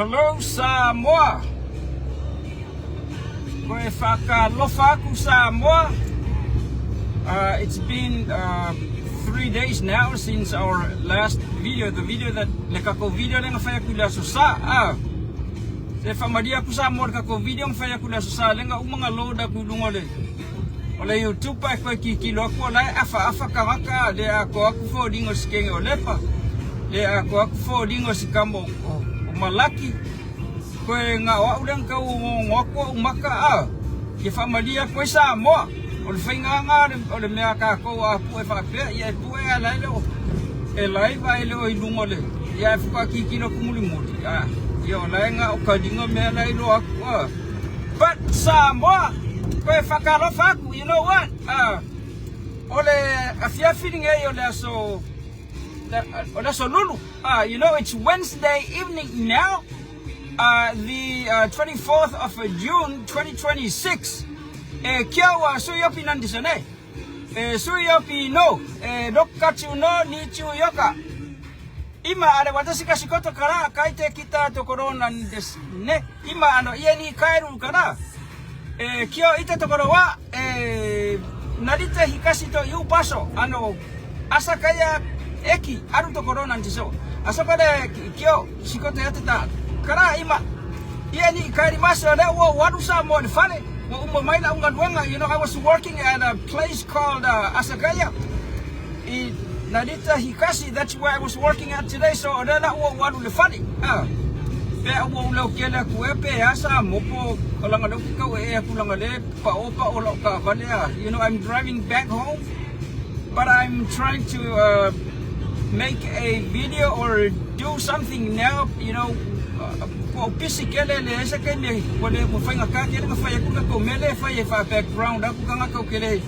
Hello Samoa. Koe whakalofa ku Samoa. It's been 3 days now since our last video, the video that lekako video lenga faya kula susa. Se famadia ku Samoa kako video faya kula susa lenga umanga loda ku lungole. Ole YouTube pa ko kikilo ko la afa kawaka le ako fo dingo skenge olepa. Le ako fo dingo sikamo malaki ko nga wa ulang ka ngoko umaka ke famadia ko Samoa. Ole fainga nga ole me aka ko apu fa pe ya pu ala lo e live ai lo ilungole ya fu ka kikilo kumulimuli yo la nga o kadingo me ala lo akwa but Samoa ko fakalofa ku, you know what, ole afia feeling e ole so lulu, you know, it's Wednesday evening now, the 24th of June 2026. Kiawa suyopi nandisone. Suyopi no. Dokkachu no nichu yoka. Ima ada watashi kashikoto kara kaite kita tokoro nandesu ne. Ima ie ni kaeru kara. Kyo ita tokoro wa Narita Hikashi to yu paso Asakaya eki aru tokoro nandesu. Asoko de kyo shikoto yatteta kara ima ie ni kaerimasu ne wo waru Samoa ni fane. You know, I was working at a place called Asakaya in Narita Hikashi. That's where I was working at today. So funny. You know, I'm driving back home, but I'm trying to make a video or do something now, you know. Pisikele le esa kene kole mo fainga ka kele nga faya kuka ko mele faya fa background aku kanga ko kele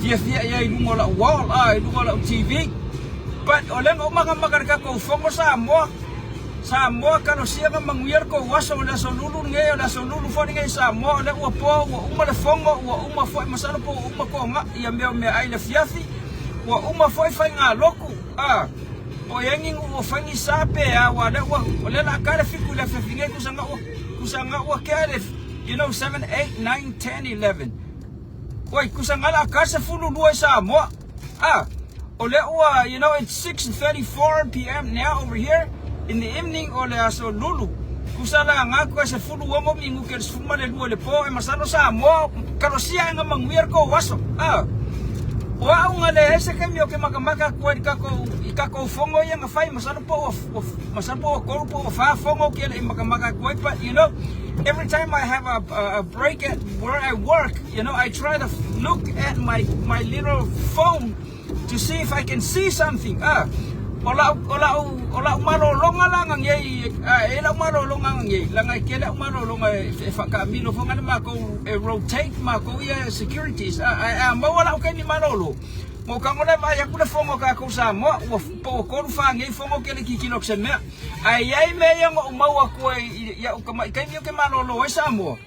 via ya ilungola wall ilungola TV but ole ngo magar ka ko fongo Samoa kano sia nga manguyer ko waso na solulu ngeyo na solulu foni ngai Samoa le po uma le fongo uma fo masalo po uma ko nga ya me ai le fiafi uma fo fainga loku o yenging o fangi sape wala wala la kare fiku la fefinge kusanga o kare, you know, 7 8 9 10 11 oi kusanga la kase fulu luai Samoa ole you know, it's 6:34 p.m. now over here in the evening. Ole aso lulu kusala nga ko se fulu mo mingu ke sfuma le luole po e masano Samoa karosia nga manguyer ko waso wa ngale ese kemio ke makamaka ko ikako fongo yang fai masalo po ko fa fongo ke makamaka ko, but you know, every time I have a break at where I work, you know, I try to look at my little phone to see if I can see something. Ola marolonga lang ang yei ela marolonga ang yei lang ay kela marolonga fa kamino fonga na ko rotate mako ya securities mawala ko ni marolo mo kang ona ba yakuna fongo ka ko Samoa po ko fa ngai fongo kele kikilok se me ai me yang umawa ko ya kay ke marolo sa Samoa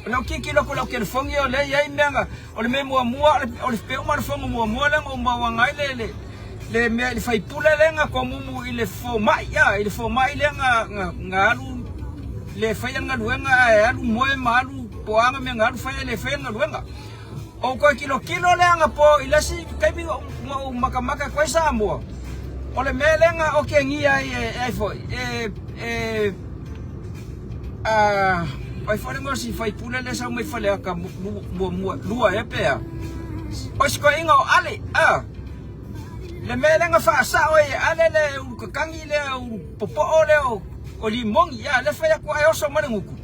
no kikilok ko ke fongo le yai menga ole me mo ole pe mo fongo mo lang umawa ngai le me fai pula lenga komumu ile fo mai lenga ngalu le fai nga luenga alu moe malu poanga me ngalu fai le fai nga luenga o ko kilo lenga po ilasi kai mo makamaka ko Samoa ole me lenga o ke ngia ai fo ai fo ngo si fai pula le sa mo fai ka mo lua pea o sko ingo ale le mele nga fa sa o ale le kangi le popo ole o limong ya le fa ko ayo so mare nguku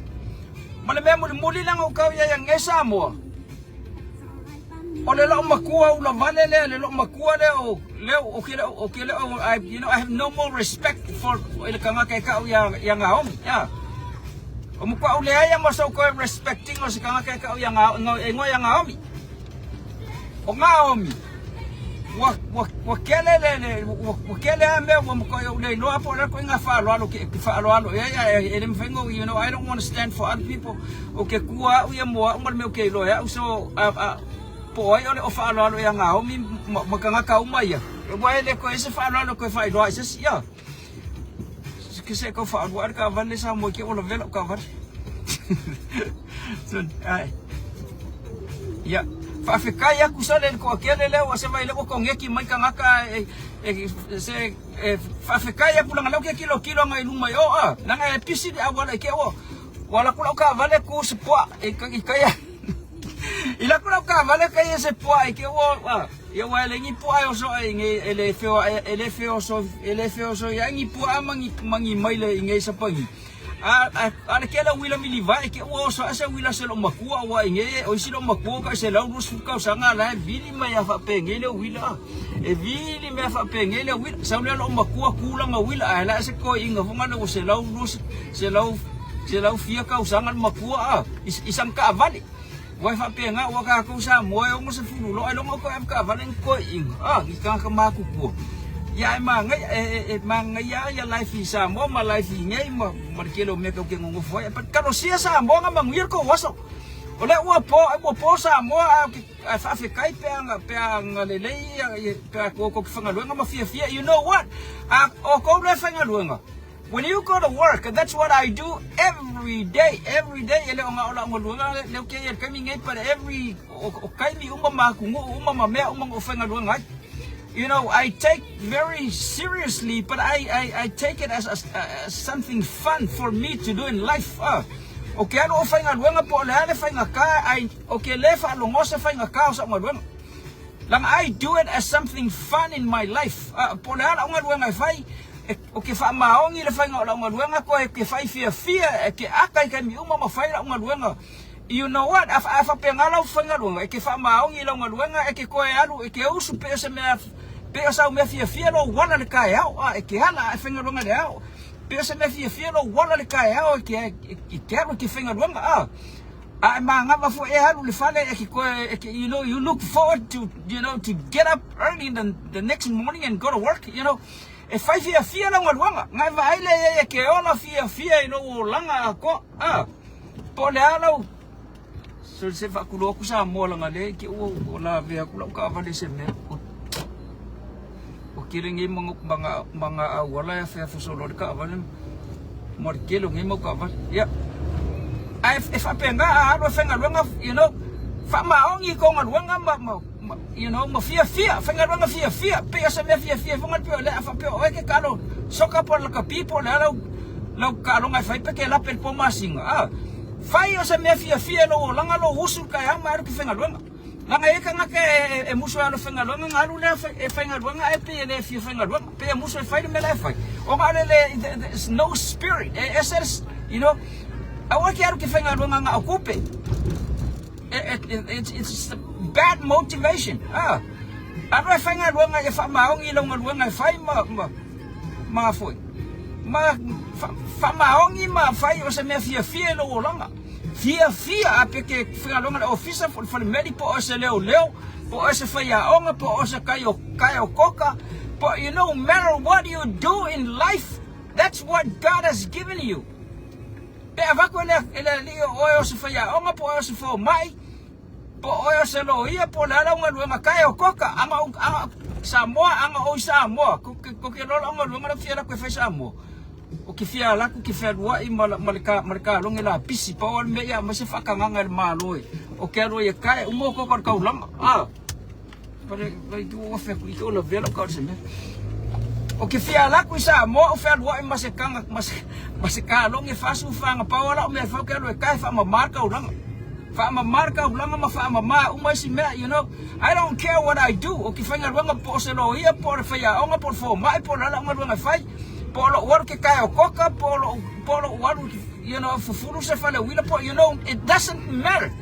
male me muli lang o ka ya yang Samoa ole lo makua ula vale le lo makua le o kile you know, I have no more respect for ile kanga kay ka yang ngaom ya o mo kwa ule ya mo so ko respecting o si kanga kay ka yang ngaom o ngaomi wakele ame wamko le lo apo ko nga fa lo ke fa lo ya ele mfengo, you know, I don't want to stand for other people okay kuwa uya mo ngal me okay lo ya so po ay ole fa lo ya nga mi makanga ka umaya wa ele ko ese fa lo ko fa lo ese ya se ko fa wa ka vale sa mo ke ola velo ka va so ya fa fikai aku sa len ko ke le o se vai le ko ngeki mai ka ngaka se fa fikai aku lang lo ke kilo ngai lu mai o na ngai pisi a wala ke o wala ko ka vale ku se po ikaya ila ko ka vale ka se po ke o ya wala ngi po ayo so ngi ele feo so ya ngi po mangi mai le ngi sa pangi ala kela wila miliva ke o so asa wila se lo makua wa ngi o si lo makua ka se lo rus ka sanga la vili mai fa pengele wila vili me fa pengele wila sa lo makua kula nga wila ala se ko inga funga lo se lo rus se lo fia ka sanga makua isang ka vale wai fa penga wa ka ko sa mo yo mo se fulu lo lo ko ka valen ko ing ka maku ko ya ngai ya life sa mo ma life ngai mo kilo me ko ke ngo foi pat ka sia sa mo nga mangir ko waso ole wa po sa mo fa kai pe le pe ko fanga lo nga ma fia you know what o ko le fanga lo nga. When you go to work, that's what I do every day. Ele nga ola ngolunga le ke yer kami ngai para every kai mi umama me ofenga luanga. You know, I take very seriously, but I take it as something fun for me to do in life. Okay, ano ofenga luanga po le fenga ka okay le fa longosa fenga ka sa ngolunga. Lang I do it as something fun in my life. Po le ngolunga fai okay fa maongi le fainga la ngoluanga ko ke fai fia ke akai kan mi uma fai la ngoluanga. You know what, afa pengala fainga luanga ke fa maongi la ngoluanga ke ko alu ke usu pe se me fia lo wala le kai au ke hala fainga luanga le au pe se me fia lo wala le kai au ke alu ke fainga luanga manga va fo alu le fale ke ko you know you look forward to to get up early the next morning and go to work, you know. E fai fia la ngoluanga ngai vai le ke ona fia no langa ko po le ala so se fa kulo ku sa mo langa le ke o la ve ku ka va le se me o kiringi mga wala fa so lo ka va le mo ke lo ngi mo ka va ya if apenga fenga luanga, you know, fa maongi ko ngoluanga you know, ma fia fenga luanga fia pe sa me fia funga pe le fa pe o ke kalo soka por la kapipo le lo kalo ngai fai pe ke la pe po masinga fai o sa me fia lo langa lo usu ka ya ma ke fenga luanga langa e ka ngake e muso lo fenga luanga ngalu le fenga luanga e pe le fia fenga luanga pe muso fai me le fai o ngale there's no spirit es you know awa ke ke fenga luanga nga okupe it's bad motivation. Ano fenga luanga e fa maongi lo luanga fai ma foi. Fa maongi ma fai o se me fia lo langa. Fia ape ke fenga luanga officer for the medical o se leo po o se fai onga po o se kayo koka. But you know, no matter what you do in life, that's what God has given you. Pe avako ele o se fai onga po o se fo mai. Po oyo se lo ia po la nga luanga kai o koka anga Samoa anga o Samoa ko ke lo nga luanga fia la ko fa Samoa o ke fia la ko ke fia wa I malika lo ngela pisi pa on me ya ma se fa kanga ngal maloi o ke lo ia kai o mo ko ka ulang pare tu o fe ko lo velo ka se me o ke fia la ko Samoa o fia wa ma se kanga ma se ka lo nge fa su fa nga pa wala o me fa ke lo kai fa ma marka ulang Fama marka ulanga ma fama umai si me, you know. I don't care what I do. O ki fanga luanga po se lo ia por faya onga por fo mai por la nga luanga fai. Po lo war ke kai o koka po lo war you know fufuru se fale wila po, you know, it doesn't matter.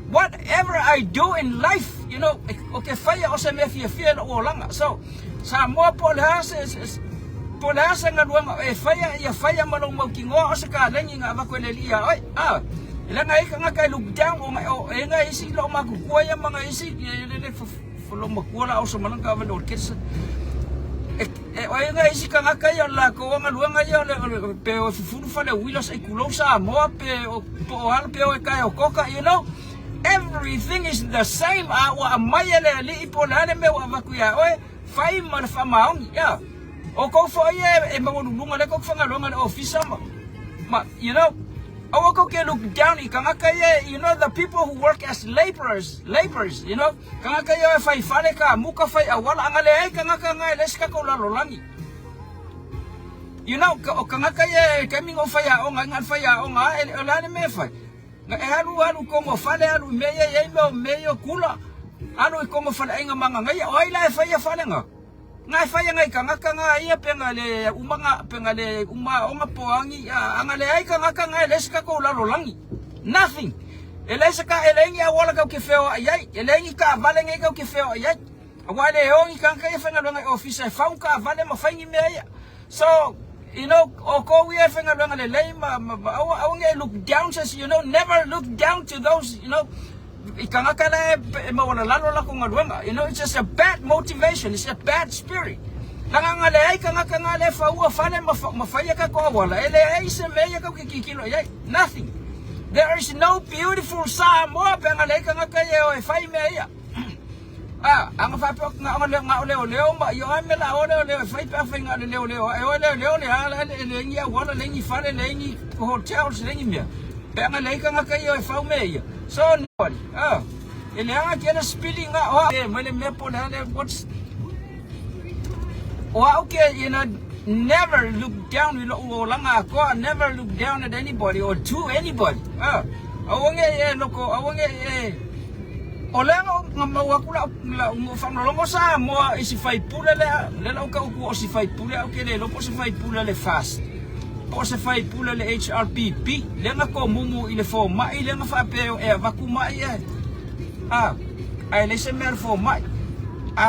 Whatever I do in life, you know, o ke faya o se me fia o langa. So sa mo po la se nga luanga e faya malong mo kingo o se ka lengi nga ba ko le lia. Oi ilang ay nga kay lugdang o nga isi lo makukuha yung mga isi fulo makuha o sa manang kawan orkes ay nga isi ka nga kay la ko nga luang ay pe fulo fala wilos ay kulo sa mo pe po hal pe kay koka, you know, everything is the same wa amaya le ipo la me wa makuya fai mar famaong ya O ko fo e mangulunga le ko fangalonga officer ma you know, o ko ke look down ikanga kaya, you know, the people who work as laborers, you know, kanga kaya fai fale ka muka fai awala angale ai kanga kanga leska ko lalolangi. You know, kanga kaya kami ngo fai o ngan fai o nga elane me fai. Nga halu ko mo fale halu meyo kula. Ano ko mo fale nga mga ngai ai la fai nga. Ngai fai ngai kanga kanga ia pengale umanga pengale onga poangi angale ai kanga kanga leska ko lalolangi. Nothing. Elesa ka elengi awala ka ke feo ai elengi ka vale ngai ka ke feo ai. Awale hongi kanga ia fenga longa office fa ka vale ma faingi meya. So you know, oko we have I look down, says, you know, never look down to those, you know, you know, it's just a bad motivation, it's a bad spirit. Nothing. There is no beautiful Samoa. Ang fapok nga leo ma yo amela ole fai pa fenga leo ala lengi wala lengi fale lengi hotels lengi me penga leka nga kayo fa me so nobody ele anga kena spilling nga mele me pole what's okay, you know, never look down never look down at anybody or to anybody awonge loko awonge Olengo ngamawakula famlongo sa mo isifai pula le ka ku isifai pula o kele lo po sifai pula le fast po sifai pula le HRPP le nga ko mumu ile fo ma ile nga fa pe vakuma ye ai le se mer fo ma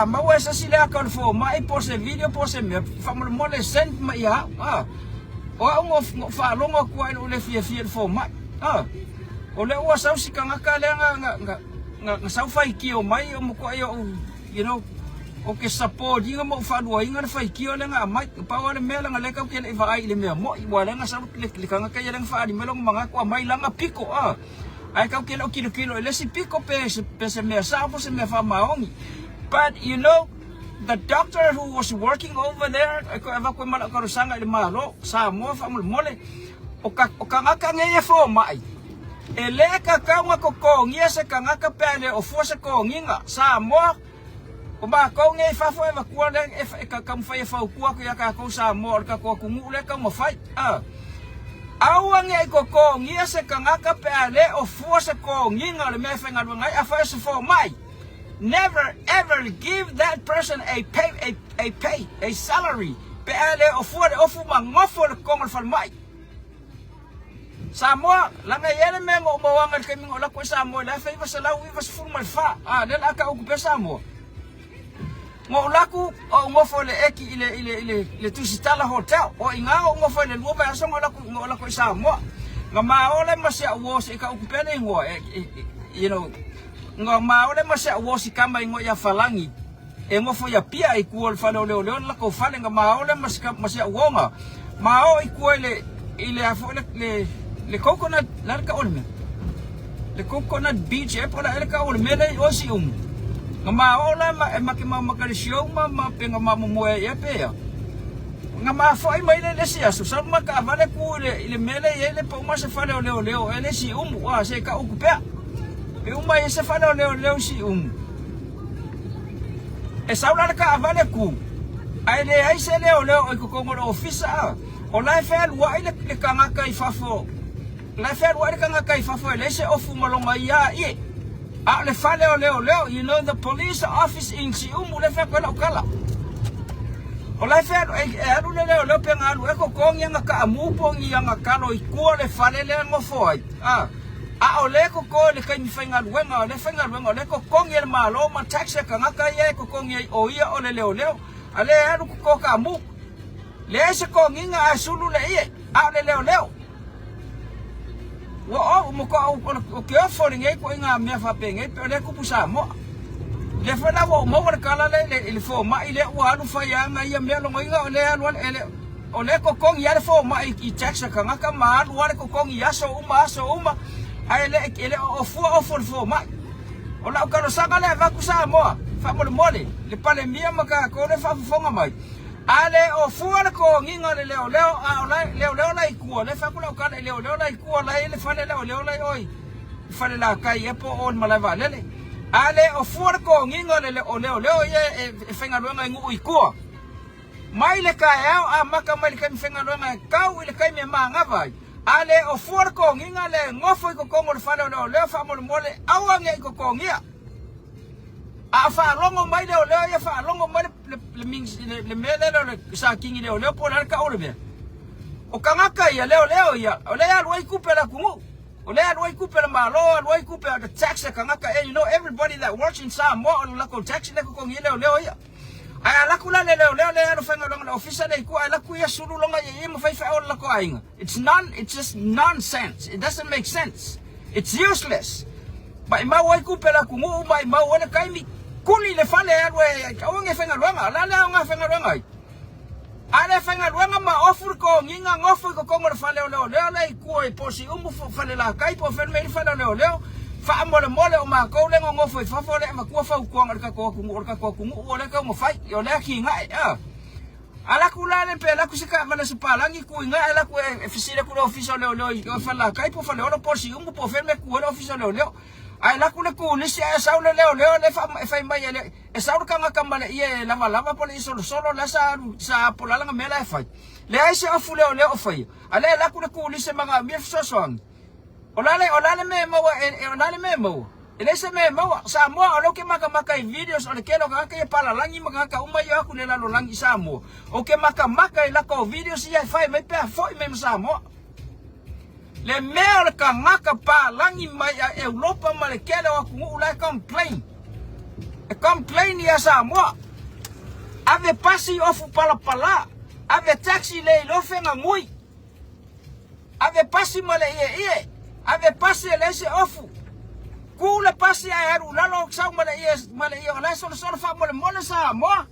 ma wesa sila ka fo ma po se video po se me famlo mo le send ma ya o ngo fa longo ku ile le fo ma o le wa sa si kanga ka le nga sa fai ki o mai o mo ko you know o ke support inga mo fa do inga fai ki o le nga mai pa o le mela nga le ka ke le vai le me mo i wala nga sa le kanga ka le fa di melo mga ko mai langa piko ai ka ke lo kilo le si piko pe se me sa po se me fa maongi. But you know, the doctor who was working over there ko eva ko mala ko sanga le malo sa mo fa mo le o kanga ka nge fo mai ele ka nga ko ngia se kanga ka pele o fo se ko nginga sa mo o ba ko nge fa fo eva ko le ka kam fa fa ku ko ya ka ko sa mo ka ko ku le ka mo fai awange ko ngia se kanga ka pele o fo se ko nginga le me fa nga ngai a fa se fo mai. Never ever give that person a salary pele o fo mangofo ko fa mai. Samoa langa yele me ngo bawangal kami ngola ko Samoa la fa masala wi was formal fa le aka ku pe Samoa ngola ku o ngo fo le eki ile tu sitala hotel o inga ngo fo le lo ba so ngola ko Samoa ngama ole masya wo se ka ku pe le ngo you know ngama ole masya wo si kama ngo ya falangi ngo fo ya pia I ku fa le la ko fa le ngama ole masya wo nga mao I ku ile afo le coconut larka olme le coconut beach pola elka olme le osi ngama ola makima makalisyo ma penga mamoe pe ngama foi mai le sia so sama ka vale ku ile mele ele po ma se fale leo ele si wa se ka okupe e uma se fale leo si e saula ka vale ku ai se leo ko kongo ofisa o la fel wa ile ka ngaka ifafo la fer wa ka kai fa fo le se ofu malonga ya le fale leo you know the police office in Siumu le fa ko kala o la fer alu leo penga alu ko kongi nga ka amu pongi nga kalo I ko le fale le ngo fo o le ko le ka mi fenga wenga le ko kongi le malo ma taxi ka nga ka ye ko kongi o ia o le leo ale alu ko ka amu le se kongi nga asulu le le leo mo ko ke fo nge ko nga me fa penge pe le ku pusa mo le fa na mo kala le fo ma ile wa lu fa ya nga ya me lo nga le o le ko kong ya fo ma I taxa ka nga ka ma lu ko kong ya so uma ai le o fo ma o la ka lo sa le va ku sa mo fa mo le pale mia ma ka ko le fa fo nga mai Ale o fuala ko nginga le leo leo lai kua le fakula ka le leo lai kua lai le fale leo lai oi fale la kai e po on malava lele ale o fuala ko nginga le leo ye e fenga luenga ngu ikua mai le kai a maka mai le kai fenga luenga kau le kai me manga vai ale o fuala ko nginga le ngofo ko kongo le fale leo fa mole awange ko kongia a fa longo mai leo ya fa longo mai le mele le sa kingi leo po la ka ole o kangaka ya leo ya ole ya loi kupela kungu ole ya loi kupela malo loi kupela the tax kangaka and you know everybody that works in Samoa on local tax le ko kongi leo ya ai la kula leo le fa ngalo officer le ku ai la ku ya suru longa ye mo fa fa la ko ainga it's just nonsense. It doesn't make sense. It's useless. Mai mau kupela kungu mai mau ole kaimi kuli le fale we onge fenga luanga la nga fenga luanga ale fenga luanga ma ofur ko nginga ngofu ko kongo le fale leo le ku e posi umu fale la kai po fenme le fale leo fa mole o ma ko le ngofu fa fole ma ku fa ku nga ko ku ole ka mo fai yo le ki nga ala kula le pe la ku sika mala sipalangi ku nga ala ku e fisile ku office leo yo fa la kai po fale o posi umu po fenme ku le office leo ai la kule ku lisi e sau leo le fa mai ele e sau kanga kamale ie lava pole solo la sa polala nga mela e fai le ai se afu leo fai ale la kule ku lisi manga mi sosong olale me mo ele se me mo sa mo alo ke maka videos ole kelo ka ke pala langi maka uma yo ku le la lo langi sa mo o ke maka la ko videos ia fai me pe foi me sa mo le mea ka ngaka pa langi mai a Europa ma le kele wa kungu ula complain ya Samoa ave pasi ofu pala ave taxi le lo fenga mui ave pasi ma le ie ave pasi le se ofu kula pasi a eru lalo sau ma le ie la solo fa mole Samoa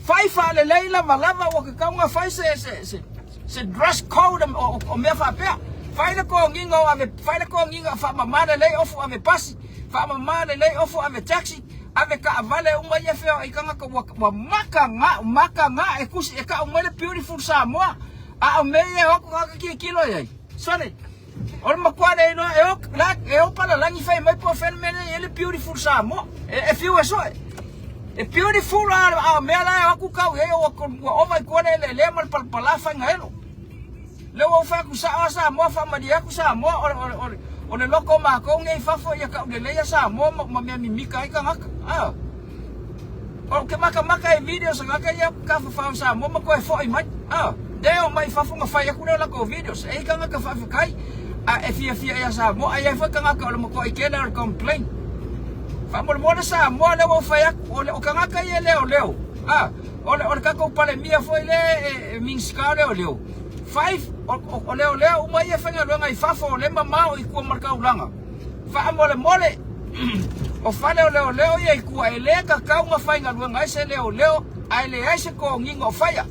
fai fa le leila malava wa ka kaunga fai se dress code o me fa pe faile ko nginga fa mama le ofu ame pasi fa mama le ofu ame taxi ame ka vale uma ye fe i kanga ko maka nga e kusi e ka umele beautiful Samoa a me ye o ko ki kilo ye sone ol ma kwale no e o pala langi fe mai po fen mene ele beautiful Samoa e fiu e so e beautiful a me la ku ka ye o vai ko le mal pala fa ngelo le o fa ku sa mo fa ma dia ku sa mo o le loko ma ko ngai fa fo ya ka le ya sa mo ma me mi kai ka ngaka o ke maka e video sa ngaka ya ka fa sa mo ma ko e fo i mai de o mai fa fo ma fa ya ku le la ko videos e ka ngaka fa kai e fia ya sa mo ai fa ka ngaka o mo ko i ke le complain fa mo sa mo le o fa ya o ka ngaka ye leo o ka ko pale mia fo ile min ska leo 5 o leo uma ia fenga luenga i fafo le mamao i kua marka ulanga fa mole o fale leo ia i kua ele ka kaunga fainga luenga ese leo ai le aise ko nginga o faya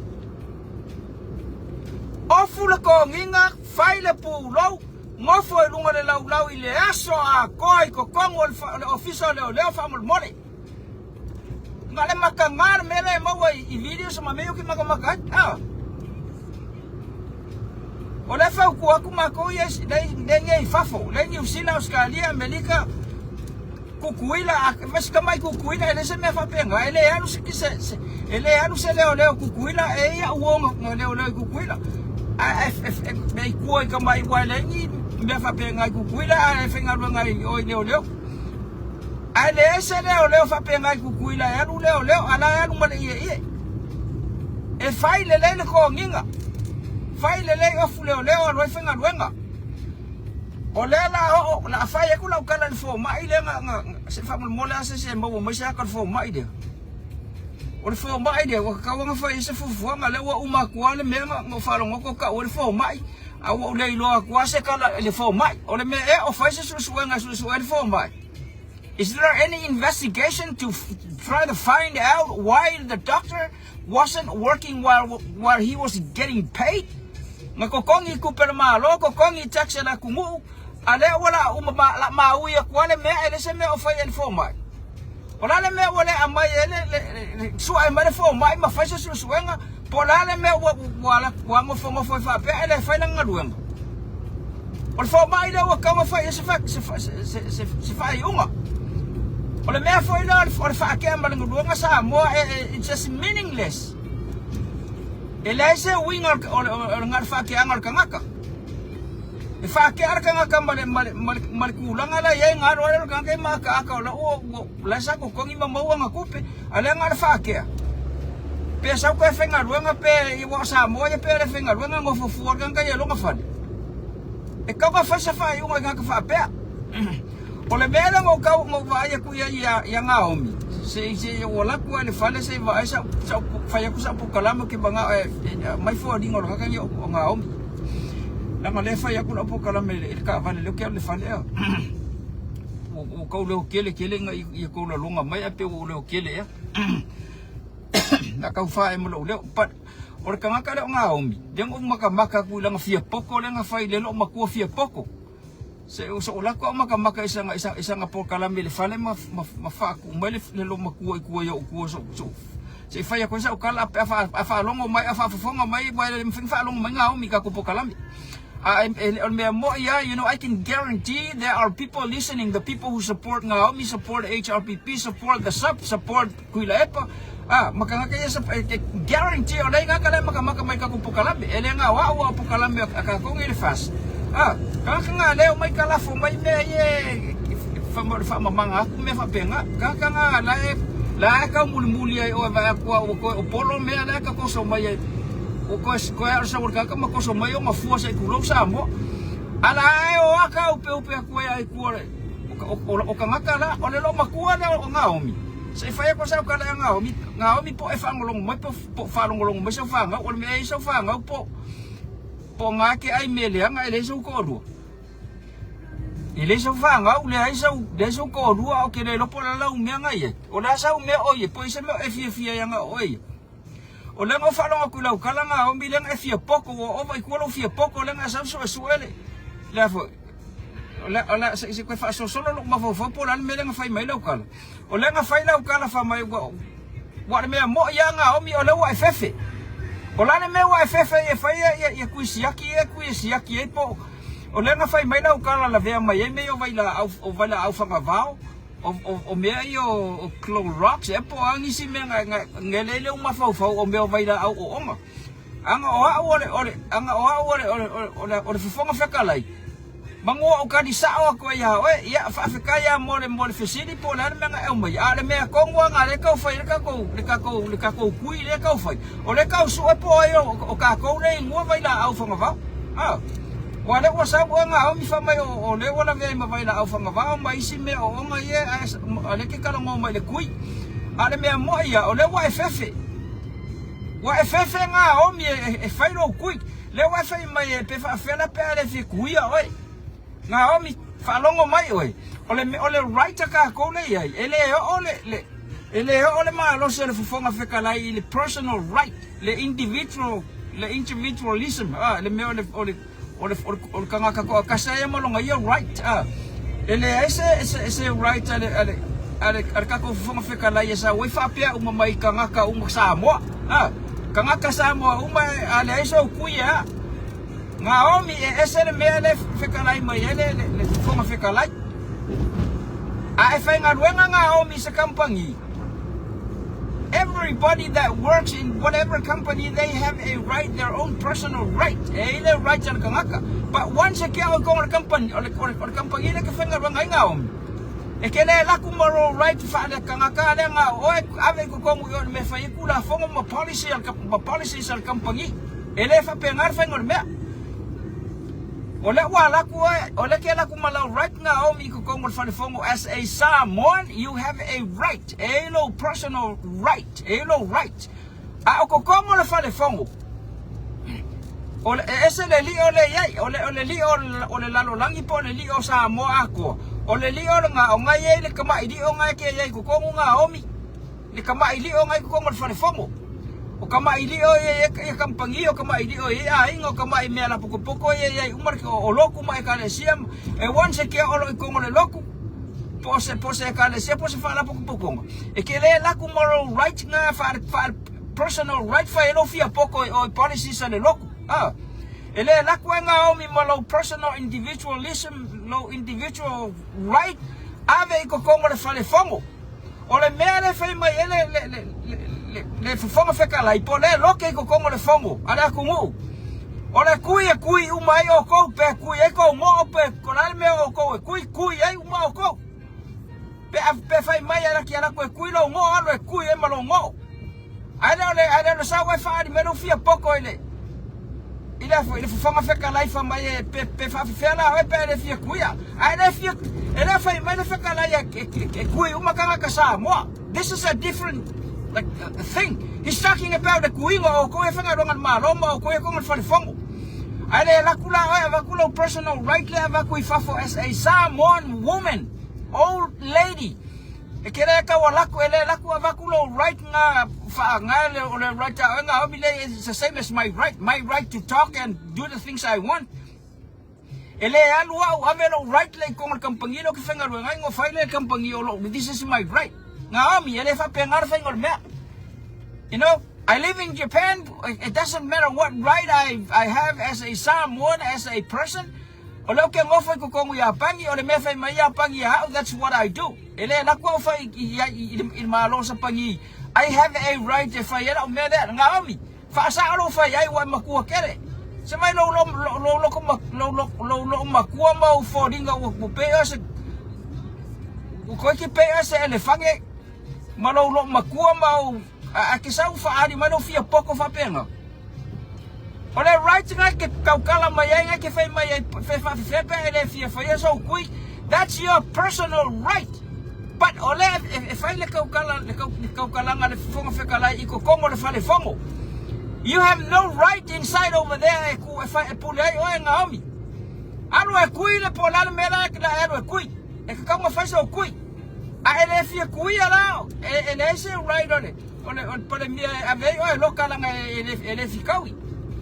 o fula ko nginga faile pu lau ngofo e lunga le lau i le aso a koi ko kongo le ofisa leo fa mole ngale makangar mele mawa i video sama meio ki maka o le fa ku aku mako yes le ngai fafo le ni usila Australia Amerika kukuila mas kamai kukuila ele se me fa penga ele anu se ele anu se leo kukuila e ya uongo leo kukuila me ku kamai wale ni me fa penga kukuila a fenga ngai o leo ale se leo fa penga kukuila anu leo ala anu male ie e fai le ko nginga fai le ofu leo alo fenga luenga o la fai ku la kala fo mai le nga se fa mo la se mo se ka fo mai de o fo mai de o ka wa fai se fo nga le wa uma ku le me nga fa lo ko ka o fo mai a o le lo ku se ka le fo mai o le me o fai se su nga su fo mai. Is there any investigation to try to find out why the doctor wasn't working while he was getting paid? Nga kokongi ku per malo kokongi tax na kungu ale wala ma uya kwale me ele se me o fa el fo mai Ola le me wale amai ele sua e mare fo mai ma faisa su suenga pola le me wala wango fongo foi fa pe ele fai langa duenga ol fo mai da wa kama fai se fa yunga ole me foi la ol fa ke ambal duenga sa mo it's just meaningless ele se winga ol ngar fa ke angal kangaka e fa ke ar kangaka mal kulang ala ye ngar ol kangke maka ka la o la sa ko kongi mamawa ngakupe ala ngar fa ke pe sa ko fenga luenga pe I wa sa mo ye pe fenga luenga ngo fo kan ka ye lo ngafan e ka fa sa fa yu nga ka fa pe ole bela mo ka mo va ye ku ya ngaomi se wala ku ale fale se va sa fa ye ku sa pu kalama ke banga mai fo di ngol ka ye ngaomi la ma le fa ye ku la pu kalama le ka va le ke le fale o ka le kele nga ye ko la longa mai pe o le kele ya na kau fa mo lo pat or kanga ka nga omi deng o maka ku lang fia poko lang fa ile lo maku fia poko se so la ko maka isang po kalami le fale ma fa ku mele lo maku yo ku so se fa ya ko sa kala fa longo mai fa fonga mai ba le fa longo mai nga omi ka ku po kalami you know, I can guarantee there are people listening. The people who support Ngaomi, support HRPP, support the support Kuila Epa. Makakaya sa guarantee olay nga kala makamaka may kakupukalambi. Ele nga wa pukalambi akakong ilfast. Kaka nga leo may kalafo may meye famamanga me fa penga. Kaka nga la ka mulmuli ay o polo me la ka ko so may o ko sa worka ka makoso mayo mafua sa ikulo sa mo ala o aka upe ko ay kuore o kangakala o le lo makua na o ngaomi sa ifaya ko sa kala ngaomi po e fangolong mo po falongolong mo sa fanga o me ay sa fanga po ngake ay mele nga ile sa ko do ile sa fanga o le ay sa ko do o ke le lo po la me nga ye o la sa me o ye po isa me fia nga o ye o le ngo falong aku lau kala nga o bilang e fia poko o vai kualo fia poko le nga sa so suele la fo ola se ko fa so solo lo ma fo po la me nga fai mai lau kala o le nga fai lau kala fa mai wa me mo ya nga o mi o le wa fefe o la me wa fefe e fai e kuisiaki e po o le nga fai mai lau kala la vea mai me o vai la au fanga vao o me yo Claw Rocks e po angi si me ngelele uma fau o me vai da o onga anga o fonga fekalai mango o kadi sa o ko ya fa fekaya mo fesidi po la me nga o mai ale me ko nga le ka fai le ka ko kui le ka fai o le ka su po yo o ka ko le ngo vai da au fonga va wala ko sa nga o mi fa mai o le wala ve ma vai la au fanga va mai si me o nga ye ale ke kala mo mai le kui ale me mo ya o le wa fefe nga o mi e fai lo kui le wa fai mai pe fa fela pe ale fi kui o nga o mi fa longo mai o le right ka ko le ya ele o ma lo se le fonga fe kala le personal right le individualism le me o kanga ka ko kasaya mo lo ngayon right ele ese right ale ka ko fonga fe kala ya sa wi fa pia umay kanga ka sa mo kanga ka sa mo ale eso kuya nga o mi ese le mele fe kala mai ele le fonga fe kala e fa nga o mi sa kampangi. Everybody that works in whatever company, they have a right, their own personal right. Their rights are kangaka. But once a kaya ko ang company, or company na kafenga bangay ngaom. Kaya la kumaro right fa na kangaka na nga ave ko kung yon me fa ikula fongo ma policy sa company. Ele fa pengar fa ngor me. Ole wala ko ole kaya ko malaw right now mi ko kong fongo as a Samoan you have a right a low personal right o ko kong le fongo ole ese le li ole yai ole li ole lalo langi po le li o Samoa ko ole li ole nga o nga ye le kama idi o nga ke yai ko kong nga omi le kama ili o nga ko kong fongo o kama ili o ye kampangi o kama ili o ye ai ngo kama i mela poko ye umar ko o loku mai ka le siam e once ke o lo ko le loku pose kale se pose fala poko e ke le la ku moral right nga fa personal right fa elo fia poko o policy sa le loku ele la ku nga o mi malo personal individualism no individual right ave ko kongo le fale fongo o le mere fe mai le fongo fe kala i pole lo ke ko kongo le fongo ala ku ngu o le kui umai o ko pe kui e ko mo pe ko la me o ko kui ai uma o ko pe fai mai ala ki ala ko kui lo ngo alo kui e malo ngo ale sa wa fa di melo fia poko ile fonga fe kala i fa mai pe fa la pe le fia kuia ale fia ele fai mai le fe kala ya kui uma kanga ka sa mo this is a different thing. He's talking about the kuingo o ko e fanga rongan maloma o ko e ko fa fongo ale la kula personal right le va kui fa as a Samoan woman old lady e kere ka wala ko ele la ku va kulo right nga fa nga le o le right nga obile is the same as my right to talk and do the things I want ele alu au avelo right le ko el campangilo que fanga nga ngo fa le campangilo this is my right nga ami ele fa pengar fa ngol me you know I live in Japan. It doesn't matter what right I have as a Samoan, as a person. O lo ke ngofa ko kongu ya pangi o le me fa mai ya pangi ya that's what I do. Ele la ko fa I malo sa pangi. I have a right if I era me le ngami. Fa sa lo fa ya wa makua kere. Se mai lo makua ma fo dinga o pe se ko ke pe se ele fange malo makua ma a ke sa fa ari mano fia poko fa penga ole right nga ke kaukala mai nga ke fai mai fe pe ele fia fa so kui that's your personal right but ole if I le kaukala nga le fonga fe kala I ko kongo le fa le fongo you have no right inside over there ku fa pule o nga omi alo e kui le polal mera ke la alo e kui e ka mo fa so kui a ele fia kui ala ele se right on it on pole mi ave o lo kala nga ele fikawi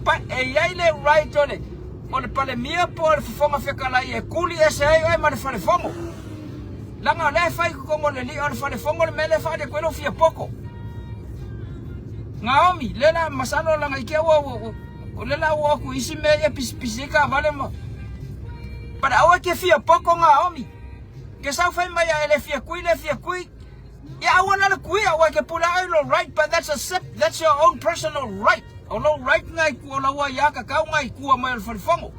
pa e ia le right on pole mi por fonga fe kala e kuli ese e ma le fa le fongo langa le fai ko mo le li on fa le fongo le mele fa de ko lo fia poko ngaomi le la masalo langa ke o le la wo ku isi me e pisika vale mo para o ke fia poko ngaomi ke sa fai mai ele fia kui yeah, I want to quit. I want to pull out right, but that's your own personal right. Although right ngai ku la wa ya ka ngai ku ma for fongo.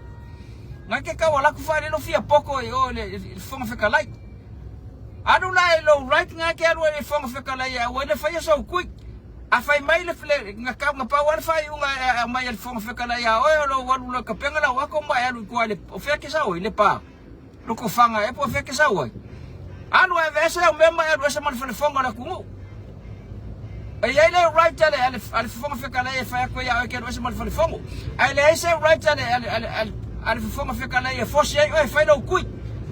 Ngai ke ka wala ku fa le no fia poko o le fongo fe ka lai. Adu la lo right ngai ke lo le fongo fe ka lai ya wa le fa so quick. A fa mai le fle nga ka nga pa wa fa nga mai le fongo fe ka lai ya o lo wa lo ka penga la wa ko mai alu ku le o fe ke sa o le pa. Lo ko fanga e po fe ke sa o. Anu e vese o memma e vese man fele fonga na kungu. E ia le right ale fonga fe kala e fa ko ya ke vese man fele fonga. Ale ese right ale fonga fe kala e fosi e fa no kui.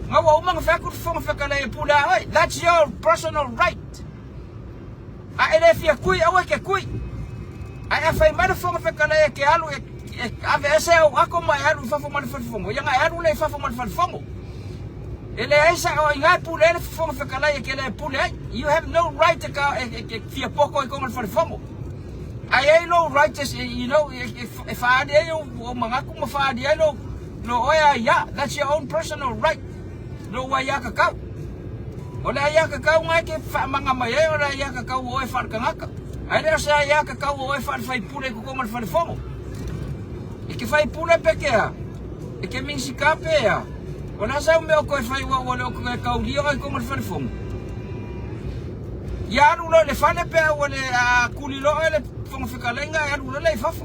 Nga wa uma fa ku fonga fe kala e pula. That's your personal right. A ele fi kui a ke kui. A fa man fonga fe kala e ke alu e a vese o akoma alu fa fonga man fele fonga. Ya nga alu le fa fonga man fele fonga. Ele esa o inga pule le fonga fe kala e ke le pule you have no right to ka fia poko e kongo for fongo ai no right to you know if I dey o manga ku ma fa dey no oya ya that's your own personal right no wa ya ka ola ya ka nga ke fa manga mai ola ya ka o e fa ka ngaka ai le sa ya ka o e fa pule ku kongo for fongo e ke fa pule pekea e ke min sikape ya ona sa me ko fai wa lo ko ka uli o ko mo fa fom ya lu lo le fa le pe o le a kuli lo le fom fa kalenga ya lu le fa fo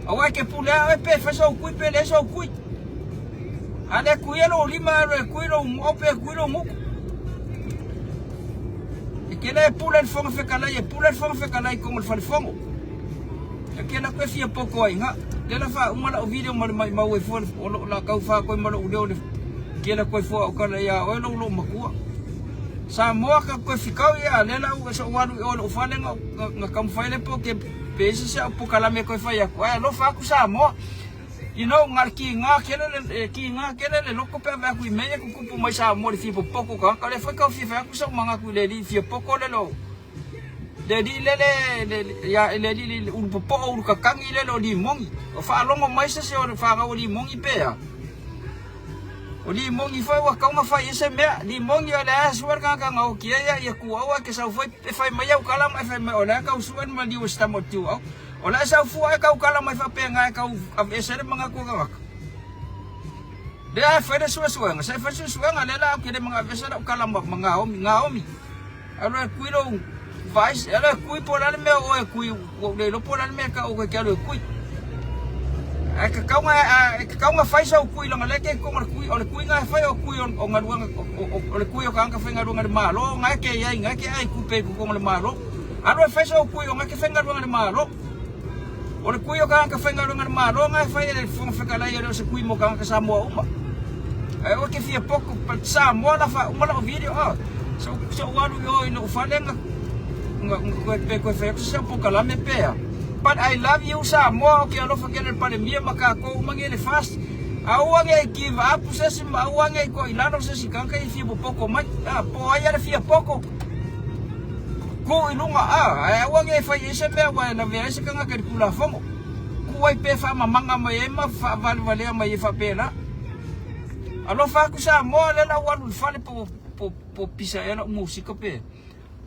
o wa ke pula e pe fa so ku pe le so ku ale ku ye lo lima le ku lo mo pe ku lo mo e ke le pula le fom fa kala ye pula le fom fa kala ko mo fa fom e ke na ko fia poko ai nga le la fa uma la video ma we fo la ka fa ko ma lo de ke la ko fo o ka ya o lo makua sa mo ka ko fikau ya le la o so wa o fa le nga kam fa le po ke pese se po kala me ko fa ya ko lo fa ku sa mo You know, ki nga kele le loko pe va ku me ku ku mai sa mo fi poko ka le fa ka fi fa ku so manga ku le di fi poko le lo. Le di le un popo u ka kangi le lo di mongi. O fa longo mai se o fa ga o di mongi pe ya. O di mongi fa wa ka nga fa ise me di mongi ala suar ka ka ngau ki ya ku wa ke sa fa fa mai ya kala mai fa mai ola ka suan ma di sta mo tu. Ola sa fu ai ka kala mai fa pe nga ka ese mga ku ka. Dia fa de suwa nga sa fa suwa nga le la ke de mga ese kala mga omi. Alo ku ro Vice, ela kui por ali meu ou kui o le por ali me ka o que quero kui. A ka nga faz o kui longa le ke ko kui o le kui nga faz o kui o nga ruanga o le kui o ka fa nga ruanga de malo nga ke ai ku pe ku le malo. Aro faz o kui o nga ke fa nga ruanga de malo. O le kui o ka fa nga ruanga de malo nga fa ele fon fa kala yo se kui mo ka sa mo uma. O ke fia pouco pa sa mo la fa uma la video so waru yo no fa lenga but I love you sa mo que alo fa que el pandemia makako mangele fast awang ay give up sa si awang ay ko ilano sa si kan kay fi poco mai po aya fi poco ko ilunga awang ay fa yese me wa na ve sa kan ka kula fongo ku ay pe fa mamanga mai ma fa vale mai fa pena alo fa ku sa mo le la walu fa le po pisa ela música pe.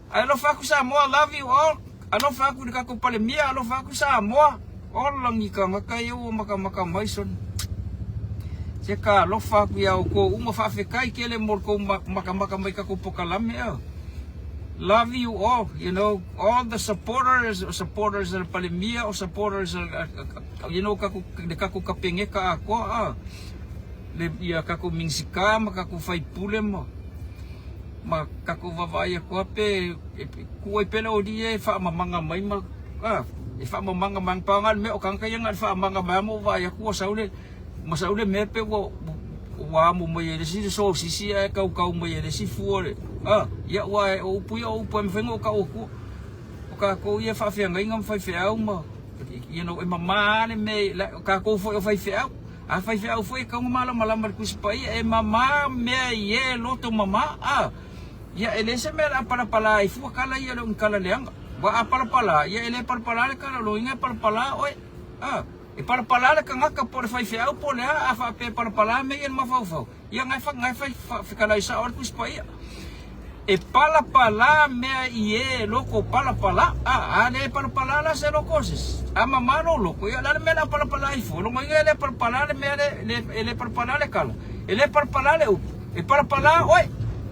Alo fa ku sa mo, I love you all. Alo fa ku ka ku palemia, alo fa ku sa mo. All lang ika makayo maka maison. Seka alo fa ku ya ko uma fa fe kai kele mor ko maka mai ka ku pokalame. Love you all, you know, all the supporters del palemia or supporters you know ka ku kapenge ka ako le ya ka ku mingsika maka ku fai pule mo. Makaku vavaya ko pe ku ai pele o die fa mamanga mai ma fa mamanga mang pangal me o kan kaya nga fa mamanga mo vaya ko saule me pe wo wa mo mo ye si so si ka mo ye si fuore ya wa o pu me fengo ka o ko ye fa fe ngai ngam fa fe au ma you know e mama me ka ko fo fa fe au fa fe au foi ka mala ku spai e mama me ye loto mama ya ele se me para ifu kala ya lo kala leang wa para ya ele para kala lo inga para oi e para ka ngaka por fai fea por le fa pe para me en ma fau ya ngai fa kala isa or kus pa ya e para me ye loco para ale para la se lo cosas mama no loco ya la me la para ifu lo ngai ele para me ele para le kala ele para le e para oi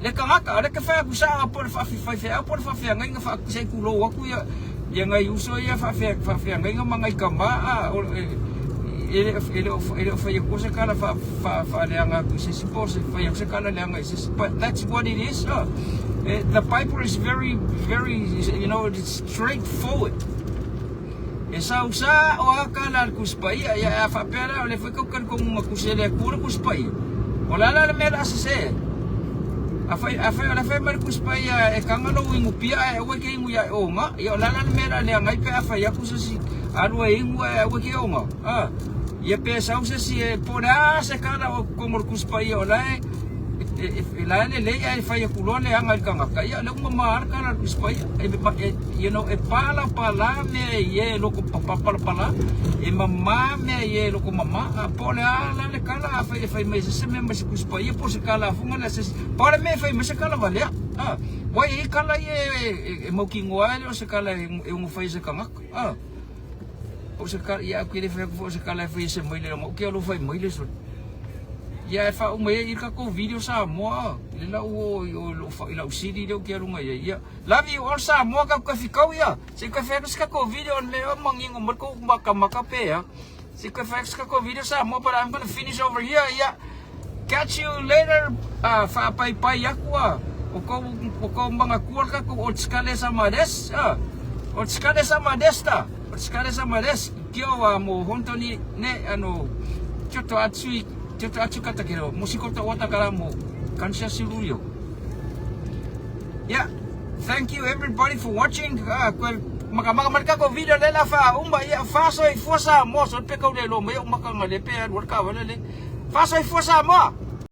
le kangaka le ka fa ku sa por fa ngai fa ku sai ku lo wa ku ya ngai uso ya fa ngai ngai kama ele fa ya ku sa kala fa le nga ku se suppose fa ya sa kala le nga but that's what it is the Piper is very you know it's straightforward esa usa o akala ku spai ya fa pera le fa ku kan ku se le ku spai wala la me la se afai mar kuspai e kangalo ingu pia e weke ingu ya onga e olala mera le ngai pe afai aku si aru e ingu e weke onga ye pe sausa si e pora se kana o komor kuspai ola e la le ai fai aku lo le anga kanga ya le mama kana kuspai you know e pala me ye loko pala e mama me ye loko mama pola la le kala fai me se me kuspai por se kala funga la se para me fai me se kala vale wai kala ye mo kingoa le se kala e un fai se kanga o se kala ya ku le fai ko se kala fai se mo le mo ke lo fai mo le so ya fa o me ir ka ko video sa mo le la o la usidi de ke runga ya love you all sa mo ka fikau ya se ka fix ka ko video le mangingo mo ko maka pe ya se ka fix ka ko video sa mo but I'm going to finish over here ya catch you later fa pai ya kwa o ko mga kual ka ko otskale sa mades otskale sa madesta otskale sa mades kyo mo honto ni ne choto atsu kata kero musiko to wata kara mo kansha suru yo yeah thank you everybody for watching maka ko video le la fa umba ya fa so i fosa mo so pe ko le lo me maka ngale pe wor ka wala le fa so i fosa mo